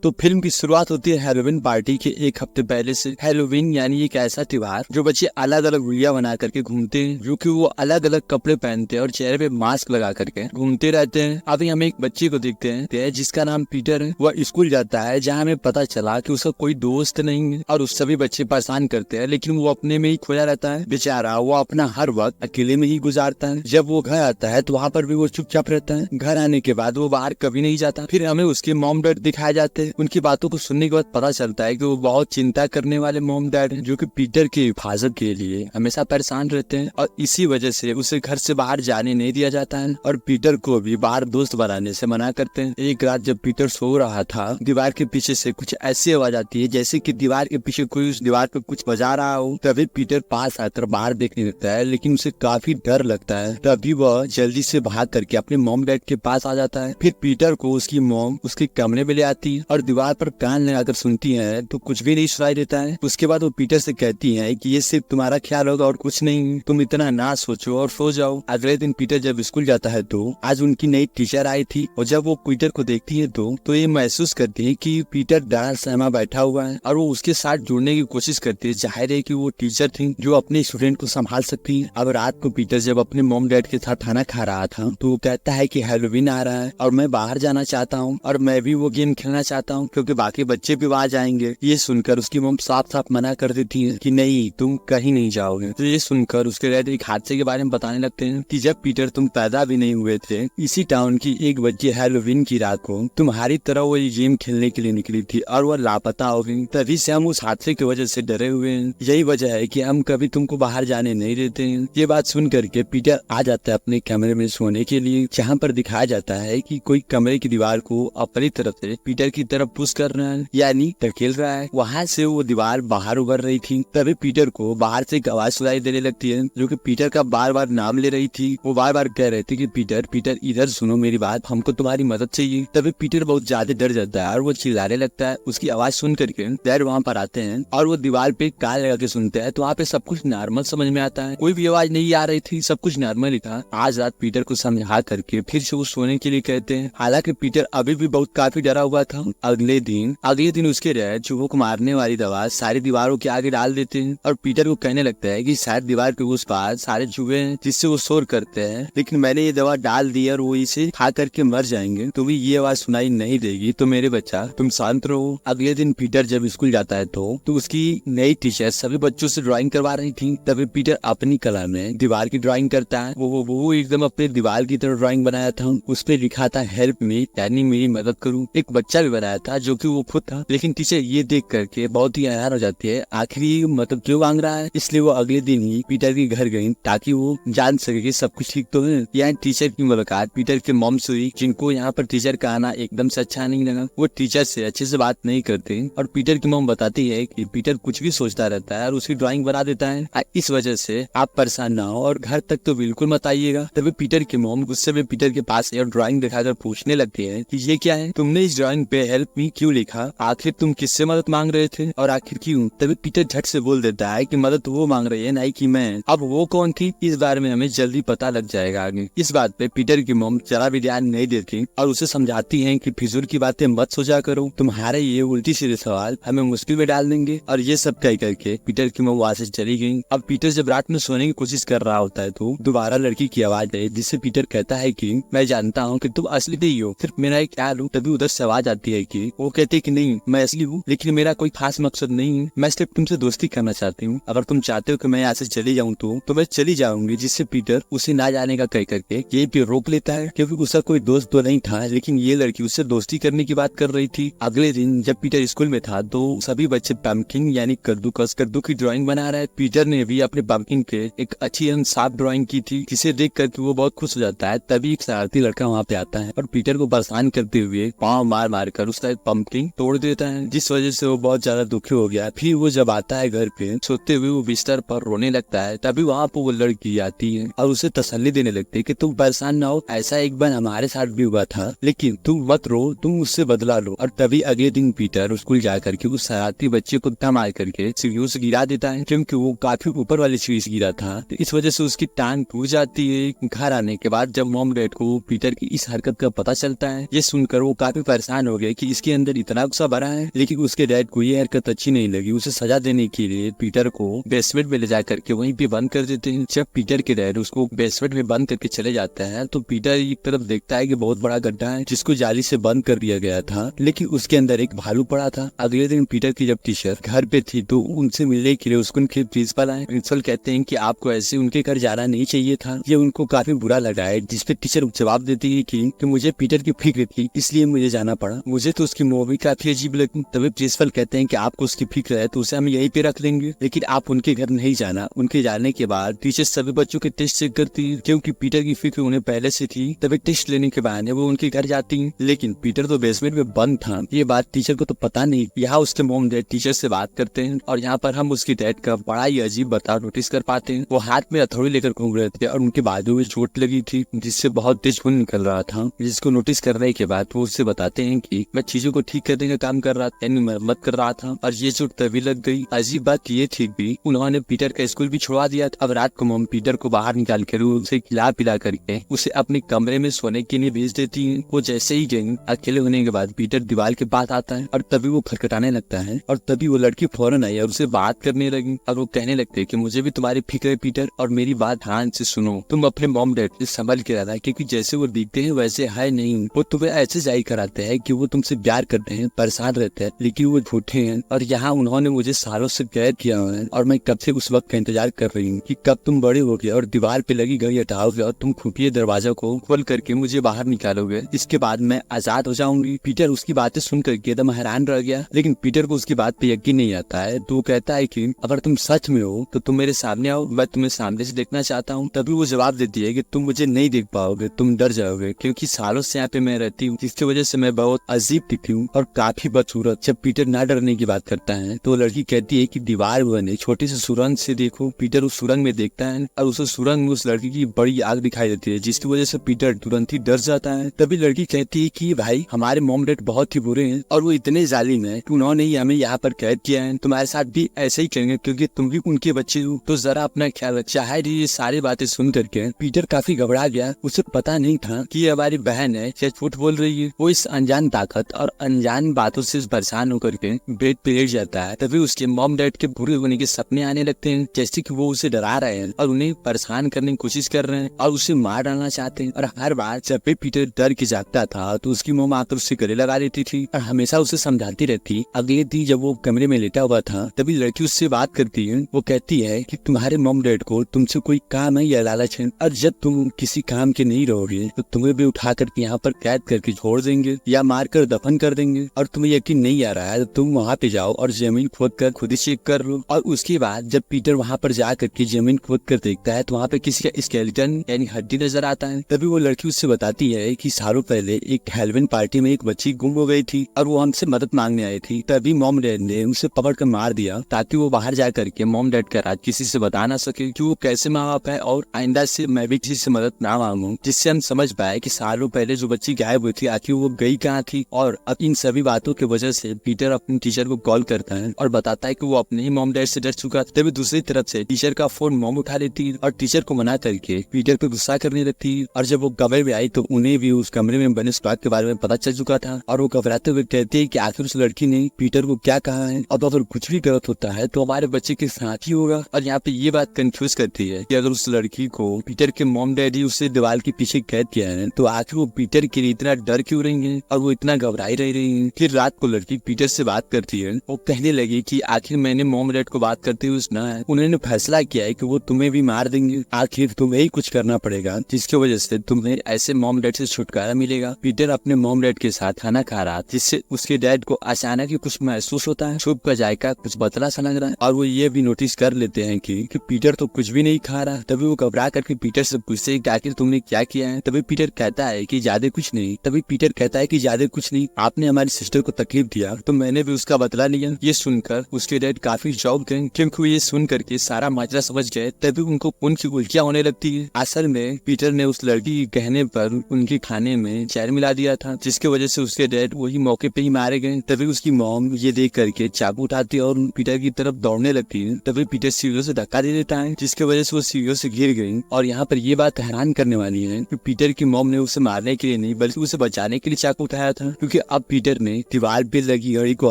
तो फिल्म की शुरुआत होती है हैलोवीन पार्टी के एक हफ्ते पहले से। हैलोवीन यानी एक ऐसा त्योहार जो बच्चे अलग अलग वीडियो बना करके घूमते हैं, जो कि वो अलग अलग कपड़े पहनते हैं और चेहरे पे मास्क लगा करके घूमते रहते हैं। अभी हम एक बच्चे को देखते हैं जिसका नाम पीटर है। वह स्कूल जाता है जहाँ हमें पता चला कि उसका कोई दोस्त नहीं है और उस सभी बच्चे परेशान करते हैं, लेकिन वो अपने में ही खोया रहता है। बेचारा वो अपना हर वक्त अकेले में ही गुजारता है। जब वो घर आता है तो वहाँ पर भी वो चुपचाप रहता है। घर आने के बाद वो बाहर कभी नहीं जाता। फिर हमें उसके मॉम डैड दिखाए जाते हैं। उनकी बातों को सुनने के बाद पता चलता है कि वो बहुत चिंता करने वाले मॉम डैड हैं, जो कि पीटर की हिफाजत के लिए हमेशा परेशान रहते हैं और इसी वजह से उसे घर से बाहर जाने नहीं दिया जाता है और पीटर को भी बाहर दोस्त बनाने से मना करते हैं। एक रात जब पीटर सो रहा था, दीवार के पीछे से कुछ ऐसी आवाज आती है जैसे कि दीवार के पीछे कोई उस दीवार पे कुछ बजा रहा हो। तभी पीटर पास आकर बाहर देखने लगता है, लेकिन उसे काफी डर लगता है। तभी वह जल्दी से भाग करके अपने मॉम डैड के पास आ जाता है। फिर पीटर को उसकी मॉम उसके कमरे में ले आती है और दीवार पर कान लगाकर सुनती है तो कुछ भी नहीं सुनाई देता है। उसके बाद वो पीटर से कहती है कि ये सिर्फ तुम्हारा ख्याल होगा और कुछ नहीं, तुम इतना ना सोचो और सो जाओ। अगले दिन पीटर जब स्कूल जाता है तो आज उनकी नई टीचर आई थी और जब वो पीटर को देखती है तो ये महसूस करती है कि पीटर डरा सहमा बैठा हुआ है और वो उसके साथ जुड़ने की कोशिश करती है। जाहिर है कि वो टीचर थी जो अपने स्टूडेंट को संभाल सकती है। अब रात को पीटर जब अपने मॉम डैड के साथ खाना खा रहा था तो वो कहता है कि हैलोवीन आ रहा है और मैं बाहर जाना चाहता हूँ और मैं भी वो गेम खेलना चाहता हूँ क्योंकि बाकी बच्चे भी वहाँ जाएंगे। ये सुनकर उसकी मॉम साफ साफ मना कर देती है कि नहीं, तुम कहीं नहीं जाओगे। तो ये सुनकर उसके डैड एक हादसे के बारे में बताने लगते हैं कि जब पीटर तुम पैदा भी नहीं हुए थे, इसी टाउन की एक बच्ची हैलोवीन की रात को तुम्हारी तरह वो गेम खेलने के लिए निकली थी और वह लापता हो गई। तभी से हम उस हादसे की वजह से डरे हुए हैं। यही वजह है कि हम कभी तुमको बाहर जाने नहीं देते हैं। ये बात सुन करके पीटर आ जाता है अपने कमरे में सोने के लिए, जहाँ पर दिखाया जाता है कि कोई कमरे की दीवार को अपनी तरफ से पीटर की तरफ पुश कर रहा है, यानी धकेल रहा है। वहाँ से वो दीवार बाहर उभर रही थी। तभी पीटर को बाहर से एक आवाज सुनाई देने लगती है जो कि पीटर का बार बार नाम ले रही थी। वो बार बार कह रहे थे कि पीटर पीटर इधर सुनो मेरी बात, हमको तुम्हारी मदद चाहिए। तभी पीटर बहुत ज्यादा डर जाता है और वो चिल्लाने लगता है। उसकी आवाज सुन करके डैड वहाँ पर आते हैं और वो दीवार पे कान लगा के सुनते हैं तो वहाँ पे सब कुछ नॉर्मल समझ में आता है। कोई भी आवाज नहीं आ रही थी, सब कुछ नॉर्मल ही था। आज रात पीटर को समझा करके फिर से वो सोने के लिए कहते हैं। हालांकि पीटर अभी भी बहुत काफी डरा हुआ था। अगले दिन उसके डैड चूहों को मारने वाली दवा सारी दीवारों के आगे डाल देते हैं और पीटर को कहने लगता है कि शायद दीवार के उस पार सारे चूहे हैं जिससे वो शोर करते हैं, लेकिन मैंने ये दवा डाल दी और वो इसे खा करके मर जाएंगे। तुम्हें ये आवाज सुनाई नहीं देगी तो मेरे बच्चा तुम शांत रहो। अगले दिन पीटर जब स्कूल जाता है तो उसकी नई टीचर सभी बच्चों से ड्राइंग करवा रही थी। तभी पीटर अपनी कला में दीवार की ड्राइंग करता है। वो एकदम अपने दीवार की तरह ड्राइंग बनाया था। उस पे लिखा था हेल्प मी, यानी मेरी मदद करूं। एक बच्चा भी बनाया था जो कि वो खुद था, लेकिन टीचर ये देख करके बहुत ही हैरान हो जाती है, आखिर ये मतलब क्यों मांग रहा है। इसलिए वो अगले दिन ही पीटर के घर गई ताकि वो जान सके कि सब कुछ ठीक तो है। यहाँ टीचर की मुलाकात पीटर के मॉम से हुई, जिनको यहाँ पर टीचर का आना एकदम से अच्छा नहीं लगा। वो टीचर से अच्छे से बात नहीं करते और पीटर की मॉम बताती है कि पीटर कुछ भी सोचता रहता है और उसकी ड्राइंग बना देता है। इस वजह से आप परेशान ना हो और घर तक तो बिल्कुल मत आइएगा। तभी पीटर की मॉम गुस्से में पीटर के पास ड्राइंग दिखाकर पूछने लगती है कि ये क्या है, तुमने इस ड्राइंग पे हेल्प मी क्यों लिखा, आखिर तुम किससे मदद मांग रहे थे और आखिर क्यों। तभी पीटर झट से बोल देता है कि मदद वो मांग रही है, नहीं कि मैं। अब वो कौन थी इस बारे में हमें जल्दी पता लग जाएगा आगे। इस बात पे पीटर की मॉम जरा भी ध्यान नहीं देती और उसे समझाती है कि फिजूल की बातें मत सोचा करो, तुम्हारे ये उल्टी सीधे सवाल हमें मुश्किल में डाल देंगे। और ये सब कह करके पीटर की मॉम वहाँ से चली गई। अब पीटर जब रात में सोने की कोशिश कर रहा होता है तो दोबारा लड़की की आवाज आई, जिससे पीटर कहता है कि मैं जानता हूँ कि तुम असली नहीं हो, सिर्फ मेरा एक ख्याल हो। तभी उधर से आवाज आती है कि वो कहते कि नहीं, मैं असली हूँ, लेकिन मेरा कोई खास मकसद नहीं है, मैं सिर्फ तुमसे दोस्ती करना चाहती हूँ। अगर तुम चाहते हो कि मैं यहाँ से चली जाऊँ तो मैं चली जाऊंगी। जिससे पीटर उसे ना जाने का कह करके ये भी रोक लेता है, क्योंकि उसका कोई दोस्त तो नहीं था, लेकिन ये लड़की उससे दोस्ती करने की बात कर रही थी। अगले दिन जब पीटर स्कूल में था तो सभी बच्चे पम्पकिन यानी कद्दू की ड्राइंग बना रहे। पीटर ने भी अपने पम्पकिन पे एक अच्छी साफ ड्राइंग की थी, जिसे देख करके वो बहुत खुश हो जाता है। तभी एक शरारती लड़का वहाँ पे आता है और पीटर को परेशान करते हुए पाँव मार मार कर उसका पम्पकिन तोड़ देता है, जिस वजह से वो बहुत ज्यादा दुखी हो गया। फिर वो जब आता है घर पे सोते हुए वो बिस्तर पर रोने लगता है। तभी वहाँ पे वो लड़की आती है और उसे तसल्ली देने लगती है कि तुम परेशान ना हो, ऐसा एक बार हमारे साथ भी हुआ था, लेकिन तुम मत रो, तुम उससे बदला लो। और तभी अगले दिन पीटर स्कूल जा करके उस शरारती बच्चे को धक्का मार करके सीढ़ियों से गिरा देता है, क्योंकि वो काफी ऊपर वाली सीढ़ी से गिरा था। तो इस वजह से उसकी टांग टूट जाती है। घर आने के बाद जब मॉम डैड को पीटर की इस हरकत का पता चलता है, ये सुनकर वो काफी परेशान हो गए कि इसके अंदर इतना गुस्सा भरा है। लेकिन उसके डैड को ये हरकत अच्छी नहीं लगी। उसे सजा देने के लिए पीटर को बेसमेंट में ले जा करके वहीं पे बंद कर देते हैं। जब पीटर के डैड उसको बेसमेंट में बंद करके चले जाता है तो पीटर एक तरफ देखता है कि बहुत बड़ा गड्ढा है जिसको जाली से बंद कर दिया गया था, लेकिन उसके अंदर एक भालू पड़ा था। अगले दिन पीटर की जब टीचर घर पे थी तो उनसे मिलने के लिए उसको उनके प्रिंसिपल आए। प्रिंसिपल कहते हैं कि आपको ऐसे उनके घर जाना नहीं चाहिए था, ये उनको काफी बुरा लगा है। जिसपे टीचर जवाब देती है कि मुझे पीटर की फिक्र थी इसलिए मुझे जाना पड़ा, मुझे तो उसकी मूवी काफी अजीब लगी। तभी प्रिंसिपल कहते हैं कि आपको उसकी फिक्र है तो उसे हम यहीं पे रख लेंगे, लेकिन आप उनके घर नहीं जाना। उनके जाने के बाद टीचर सभी बच्चों के टेस्ट चेक करती है क्योंकि पीटर की फिक्र उन्हें पहले से थी। तभी टेस्ट लेने के बहाने वो उनके घर जाती है, लेकिन पीटर तो बेसमेंट में बंद था। ये बात टीचर को तो पता नहीं। यहाँ उसके मॉम डैड टीचर से बात करते हैं और यहाँ पर हम उसकी डैड का बड़ा ही अजीब बर्ताव नोटिस कर पाते हैं। वो हाथ में हथौड़ी लेकर घूम रहे थे और उनके बाजू में चोट लगी थी जिससे बहुत तेज खून निकल रहा था। जिसको नोटिस करने के बाद वो उससे बताते हैं कि मैं चीजों को ठीक करने का काम कर रहा था, यानी मरम्मत कर रहा था और ये चोट तभी लग गई। अजीब बात ये थी भी उन्होंने पीटर का स्कूल भी छुड़वा दिया था। अब रात को मॉम पीटर को बाहर निकाल कर उसे खिला पिला करके उसे अपने कमरे में सोने के लिए भेज देती है। वो जैसे ही गई, अकेले होने के बाद पीटर दीवार के पास आता है और तभी वो खटखटाने लगता है और तभी वो लड़की फौरन आई और उसे बात करने लगी और वो कहने लगते कि मुझे भी तुम्हारी फिक्र है पीटर, और मेरी बात ध्यान से सुनो। तुम अपने मॉम डैड से संभल के रहना क्योंकि जैसे वो दिखते हैं वैसे है नहीं। वो तुम्हें ऐसे जाहिर कराते हैं कि वो तुमसे प्यार करते हैं, परेशान रहते हैं, लेकिन वो झूठे हैं। और यहाँ उन्होंने मुझे सालों से कैद किया है और मैं कब से उस वक्त का इंतजार कर रही हूँ कि कब तुम बड़े हो गए और दीवार पे लगी घड़ी हटाओगे और तुम खुफिया दरवाजा को खोल करके मुझे बाहर निकालोगे। इसके बाद मैं आजाद हो जाऊंगी। पीटर उसकी बातें सुनकर एकदम हैरान रह गया, लेकिन पीटर को उसकी बात पे यकीन नहीं आता है। तो कहता है कि अगर तुम सच में हो तो तुम मेरे सामने आओ, मैं तुम्हें सामने से देखना चाहता हूँ। तभी वो जवाब देती है कि तुम मुझे नहीं देख पाओगे, तुम डर जाओगे क्योंकि सालों से यहाँ पे मैं रहती हूँ, जिसकी वजह से मैं बहुत अजीब दिखती हूँ और काफी बदसूरत। जब पीटर ना डरने की बात करता है तो लड़की कहती है कि दीवार बने छोटी सी सुरंग से देखो। पीटर उस सुरंग में देखता है और उस सुरंग में उस लड़की की बड़ी आग दिखाई देती है, जिसकी वजह से पीटर तुरंत ही डर जाता है। तभी लड़की कहती है कि भाई हमारे मॉम डैड बहुत ही बुरे हैं और वो इतने जालिम हैं कि उन्होंने ही हमें यहाँ पर कैद किया है। तुम्हारे साथ भी ऐसे ही करेंगे क्योंकि तुम भी उनके बच्चे हो, तो जरा अपना ख्याल रख। शायद ये सारी बातें सुन करके पीटर काफी घबरा गया। उसे पता नहीं था कि ये हमारी बहन है, शायद झूठ बोल रही है। वो इस अनजान ताकत और अनजान बातों से परेशान होकर के बेड पे लेट जाता है। तभी उसके मॉम डैड के बुरे होने के सपने आने लगते हैं, जैसे कि वो उसे डरा रहे हैं और उन्हें परेशान करने की कोशिश कर रहे हैं और उसे मार डालना चाहते हैं। और हर बार जब भी पीटर डर के जागता था तो उसकी मॉम आकर उससे गले लगा लेती थी और हमेशा उसे समझाती रहती। अगले दिन जब वो कमरे में लेटा हुआ था तभी लड़की उससे बात करती है। वो कहती है कि तुम्हारे मॉम डैड को तुमसे कोई काम है या लालच है, और जब तुम किसी काम के नहीं रहोगे तो तुम्हें भी उठा करके यहाँ पर कैद करके छोड़ देंगे या मार कर दफन कर देंगे। और तुम्हें यकीन नहीं आ रहा है तो तुम वहाँ पे जाओ और जमीन खोद कर खुद ही चेक कर लो। और उसके बाद जब पीटर वहाँ पर जा करके जमीन खोद कर देखता है तो वहाँ पे किसी का स्केलेटन यानी हड्डी नजर आता है। तभी वो लड़की उससे बताती है कि सालों पहले एक हैलोवीन पार्टी में एक बच्ची गुम हो गई थी और वो हमसे मदद मांगने आई थी। तभी मॉम डैड ने उसे पकड़ कर मार दिया ताकि वो बाहर जा करके मॉम डैड का राज किसी से बता ना सके कि वो कैसे माँ बाप है, और आइंदा से मैं भी किसी से मदद ना मांगू। जिससे हम समझ पाए कि सालों पहले जो बच्ची गायब हुई थी आखिर वो गई कहाँ थी। और अब इन सभी बातों की वजह से पीटर अपने टीचर को कॉल करता है और बताता है कि वो अपने ही मॉम डैड से डर चुका। तभी दूसरी तरफ से टीचर का फोन मॉम उठा लेती और टीचर को मना करके पीटर पे गुस्सा करने लगती। और जब वो कमरे में आई तो उन्हें भी उस कमरे में बने स्टॉक के बारे में पता चल चुका था और वो घबराते हुए कहते हैं कि आखिर उस लड़की ने पीटर को क्या कहा है। अब अगर कुछ भी गलत होता है तो हमारे बच्चे के साथ ही होगा। और यहाँ पे ये बात कंफ्यूज करती है कि अगर उस लड़की को पीटर के मॉम डैडी उसे दीवार के पीछे कैद किया है तो आखिर वो पीटर के लिए इतना डर क्यों रही है और वो इतना घबराई रही है। फिर रात को लड़की पीटर से बात करती है। वो कहने लगी कि आखिर मैंने मॉम डैड को बात करते हुए सुना है, उन्होंने फैसला किया है कि वो तुम्हें भी मार देंगे। आखिर तुम्हें ही कुछ करना पड़ेगा जिसकी वजह से तुम्हें ऐसे मॉम डैड से छुटकारा मिलेगा। पीटर अपने मॉम डैड के साथ खाना खा रहा जिससे उसके डैड को अचानक ही कुछ महसूस होता है। सूप का जायका कुछ बदला सा लग रहा है और वो ये भी नोटिस कर लेते हैं कि पीटर तो कुछ भी नहीं खा रहा। तभी वो घबरा करके पीटर से पूछते हैं कि आखिर तुमने क्या किया है। तभी पीटर कहता है कि ज्यादा कुछ नहीं। तभी पीटर कहता है कि ज्यादा कुछ नहीं, आपने हमारी सिस्टर को तकलीफ दिया तो मैंने भी उसका बदला लिया। ये सुनकर उसके डैड काफी चौंक गए क्योंकि वो ये सुन करके सारा माजरा समझ गए। तभी उनको उनकी उल्टियां होने लगती है। असल में पीटर ने उस लड़की के कहने पर उनके खाने में जहर मिला दिया था जिसकी वजह से उसके डैड वही मौके पे ही मारे गए। तभी उसकी मॉम ये देख करके चाकू उठाती है और पीटर की तरफ दौड़ने लगती है। तभी पीटर सीढ़ियों से धक्का दे देता है जिसकी वजह से वो सीढ़ियों से गिर गई। और यहाँ पर ये बात हैरान करने वाली है कि पीटर की मॉम ने उसे मारने के लिए नहीं बल्कि उसे बचाने के लिए चाकू उठाया था, क्योंकि क्योंकि अब पीटर ने दीवार पे लगी घड़ी को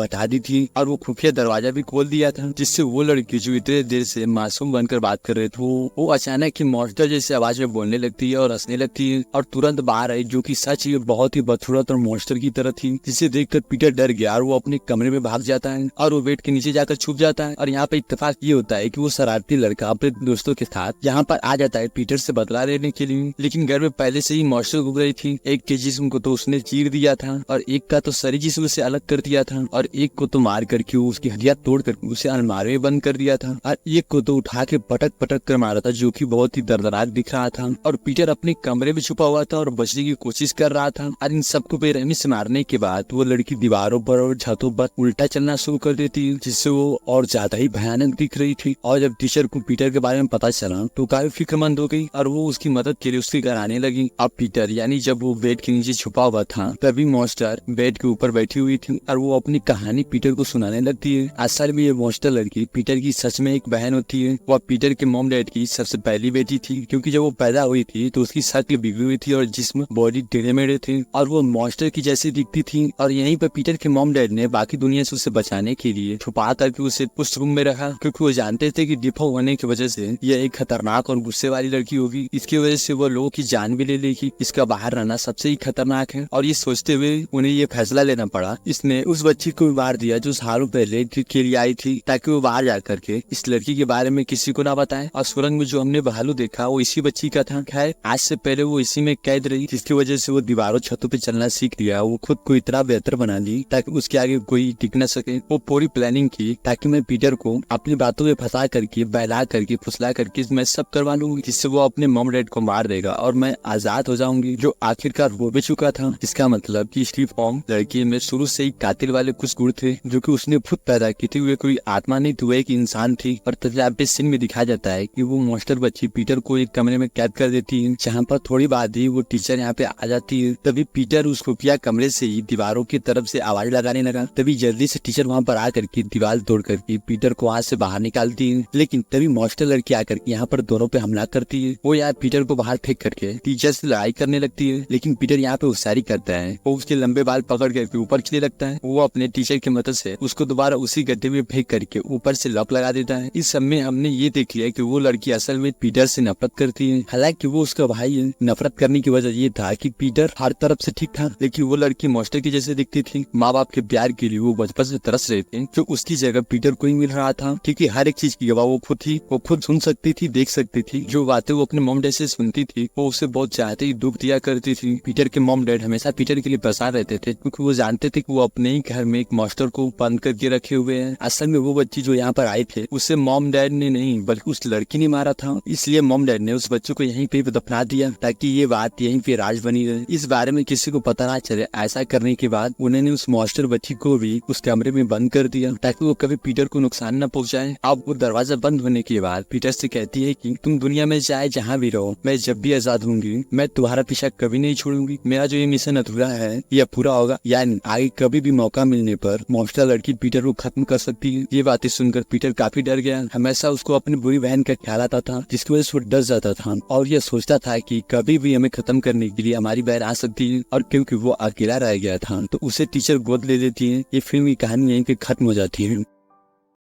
हटा दी थी और वो खुफिया दरवाजा भी खोल दिया था, जिससे वो लड़की जो इतने देर से मासूम बनकर बात कर रहे थे वो अचानक ही मॉन्स्टर जैसे आवाज में बोलने लगती है और हंसने लगती है और तुरंत बाहर आई, जो कि सच ही बहुत ही बदसूरत और मॉन्स्टर की तरह थी, जिसे देखकर पीटर डर गया और वो अपने कमरे में भाग जाता है और वो बेड के नीचे जाकर छुप जाता है। और यहाँ पे इत्तेफाक ये होता है कि वो शरारती लड़का अपने दोस्तों के साथ यहाँ पर आ जाता है पीटर से बदला लेने के लिए, लेकिन घर में पहले से ही मॉन्स्टर घूम रही थी। एक के जिस्म को तो उसने चीर दिया था और एक का तो सरी जिस्म से अलग कर दिया था और एक को तो मार करके उसकी हड्डियां तोड़ कर उसे अलमारी में बंद कर दिया था और एक को तो उठा के पटक पटक कर मारा था, जो कि बहुत ही दर्दनाक दिख रहा था। और पीटर अपने कमरे में छुपा हुआ था और बचने की कोशिश कर रहा था। और इन सबको बेरहमी से मारने के बाद वो लड़की दीवारों पर और छतों पर उल्टा चलना शुरू कर देती, जिससे वो और ज्यादा ही भयानक दिख रही थी। और जब टीचर को पीटर के बारे में पता चला तो काफी फिक्रमंद हो गई और वो उसकी मदद के लिए उसके घर आने लगी। अब पीटर यानी जब वो बेड के नीचे छुपा हुआ था तभी मॉन्स्टर बेड के ऊपर बैठी हुई थी और वो अपनी कहानी पीटर को सुनाने लगती है। असल में ये मॉन्स्टर लड़की पीटर की सच में एक बहन होती है। वह पीटर के मॉम डैड की सबसे पहली बेटी थी, क्योंकि जब वो पैदा हुई थी तो उसकी शक्ल बिगड़ी हुई थी और जिस्म बॉडी टेढ़े मेढ़े थे और वो मॉन्स्टर की जैसी दिखती थी। और यहीं पर पीटर के मॉम डैड ने बाकी दुनिया से उसे बचाने के लिए छुपा करके उसे उस रूम में रखा, क्योंकि वो जानते थे कि डिफो होने की वजह से यह एक खतरनाक और गुस्से वाली लड़की होगी। इसकी वजह से वो लोगों की जान भी ले लेगी। इसका बाहर रहना सबसे ही खतरनाक है। और ये सोचते हुए उन्हें ये फैसला लेना पड़ा, इसने उस बच्ची को मार दिया जो सालों पहले ट्रीट के लिए आई थी, ताकि वो बाहर जा करके इस लड़की के बारे में किसी को ना बताए। और सुरंग में जो हमने भालू देखा वो इसी बच्ची का था। खैर आज से पहले वो इसी में कैद रही, जिसकी वजह से वो दीवारों छतों पे चलना सीख लिया। वो खुद को इतना बेहतर बना ली ताकि उसके आगे कोई टिक न सके। वो पूरी प्लानिंग की ताकि मैं पीटर को अपनी बातों में फंसा करके बहला करके फुसला करके मैं सब करवा लूंगी, जिससे वो अपने मॉम डैड को मार देगा और मैं आजाद हो जाऊंगी, जो आखिरकार हो भी चुका था। इसका मतलब कि स्टीव फॉर्म लड़की में शुरू से ही कातिल वाले कुछ गुण थे, जो कि उसने खुद पैदा की थी। वे कोई आत्मा नहीं थी, एक इंसान थी। और तभी आप इस सीन में दिखाया जाता है कि वो मॉन्स्टर बच्ची पीटर को एक कमरे में कैद कर देती है, जहाँ पर थोड़ी बाद ही वो टीचर यहाँ पे आ जाती है। तभी पीटर उस खुफिया कमरे से ही दीवारों की तरफ से आवाज लगाने लगा। तभी जल्दी से टीचर वहाँ पर आकर के दीवार तोड़ करके पीटर को वहाँ से बाहर निकालती है। लेकिन तभी मॉन्स्टर लड़की आकर के यहाँ पर दोनों पे हमला करती है। वो यहाँ पीटर को बाहर फेंक करके टीचर से लड़ाई करने लगती है, लेकिन पीटर यहाँ पे होशियारी करता है। वो उसके लंबे बाल पकड़ करके ऊपर खींचने लगता है। वो अपने टीचर की मदद से उसको दोबारा उसी गड्ढे में फेंक करके ऊपर से लॉक लगा देता है। इस सब में हमने ये देख लिया कि वो लड़की असल में पीटर से नफरत करती है। हालांकि वो उसका भाई है। नफरत करने की वजह ये था कि पीटर हर तरफ से ठीक था, लेकिन वो लड़की मॉन्स्टर की जैसे दिखती थी। माँ बाप के प्यार के लिए वो बचपन से तरस रहे थे, जो उसकी जगह पीटर को ही मिल रहा था, क्योंकि हर एक चीज की गवाह वो खुद थी। वो खुद सुन सकती थी, देख सकती थी। जो बातें वो अपने मॉम डैड से सुनती थी वो उसे बहुत चाहते ही दुख दिया करती थी। पीटर के मॉम डैड हमेशा पीटर के लिए परेशान रहते थे, क्योंकि वो जानते थे कि वो अपने ही घर में एक मॉन्स्टर को बंद करके रखे हुए हैं। असल में वो बच्ची जो यहाँ पर आए थे उसे मॉम डैड ने नहीं बल्कि उस लड़की ने मारा था, इसलिए मॉम डैड ने उस बच्चे को यहीं पे दफना दिया ताकि ये बात यहीं पे राज बनी रहे। इस बारे में किसी को पता ना चले। ऐसा करने के बाद उन्होंने उस मॉन्स्टर बच्ची को भी उस कमरे में बंद कर दिया ताकि वो कभी पीटर को नुकसान न पहुंचाए। अब वो दरवाजा बंद होने के बाद पीटर से कहती है कि तुम दुनिया में चाहे जहाँ भी रहो, मैं जब भी आजाद होंगी मैं तुम्हारा पीछा कभी नहीं छोड़ूंगी। मेरा जो ये मिशन अधूरा है यह पूरा होगा, यानी आगे कभी भी मौका मिलने पर मॉन्स्टर लड़की पीटर को खत्म कर सकती है। ये बातें सुनकर पीटर काफी डर गया। हमेशा उसको अपनी बुरी बहन का ख्याल आता था, जिसकी वजह से वो डर जाता था और यह सोचता था कि कभी भी हमें खत्म करने के लिए हमारी बहन आ सकती है। और क्योंकि वो अकेला रह गया था तो उसे टीचर गोद ले लेती है। ये फिल्म की कहानी यहीं पे खत्म हो जाती है।